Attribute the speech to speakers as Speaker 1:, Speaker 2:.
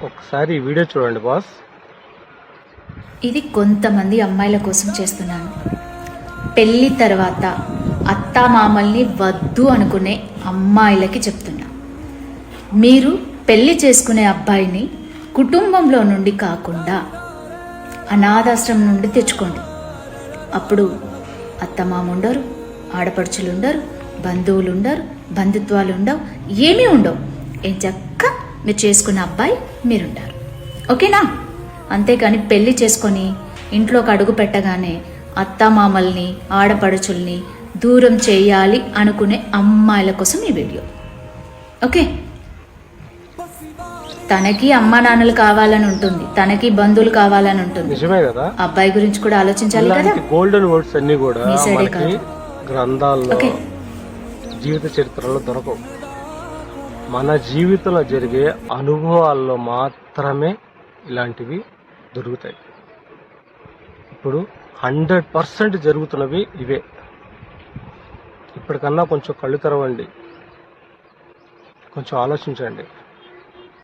Speaker 1: ఒకసారి ఈ వీడియో చూడండి బాస్.
Speaker 2: ఇది కొంతమంది అమ్మాయిల కోసం చేస్తున్నాను. పెళ్లి తర్వాత అత్తామామల్ని వద్దు అనుకునే అమ్మాయిలకి చెప్తున్నా. మీరు పెళ్లి చేసుకునే అబ్బాయిని కుటుంబంలో నుండి కాకుండా అనాథాశ్రమం నుండి తెచ్చుకోండి. అప్పుడు అత్తమామ ఉండరు, ఆడపడుచులు ఉండరు, బంధువులు ఉండరు, బంధుత్వాలు ఉండవు, ఏమీ ఉండవు. ఏం చక్క మీరు చేసుకున్న అబ్బాయి మీరుంటారు. ఓకేనా? అంతేకాని పెళ్లి చేసుకొని ఇంట్లోకి అడుగు పెట్టగానే అత్తామామల్ని ఆడపడుచుల్ని దూరం చేయాలి అనుకునే అమ్మాయిల కోసం ఈ వీడియో. ఓకే? తనకి అమ్మా నాన్నలు కావాలని ఉంటుంది, తనకి బంధువులు కావాలని ఉంటుంది.
Speaker 1: నిజమే కదా.
Speaker 2: అబ్బాయి గురించి కూడా ఆలోచించాలి కదా.
Speaker 1: గోల్డెన్ వర్డ్స్ అన్ని కూడా
Speaker 2: మీ సైడే
Speaker 1: మనకి
Speaker 2: కాదు.
Speaker 1: గ్రంథాల్లో జీవిత చరిత్రలో దొరకవు. మన జీవితంలో జరిగే అనుభవాల్లో మాత్రమే ఇలాంటివి దొరుకుతాయి. ఇప్పుడు 100% జరుగుతున్నవి ఇవే. ఇప్పటికన్నా కొంచెం కళ్ళు తెరవండి, కొంచెం ఆలోచించండి.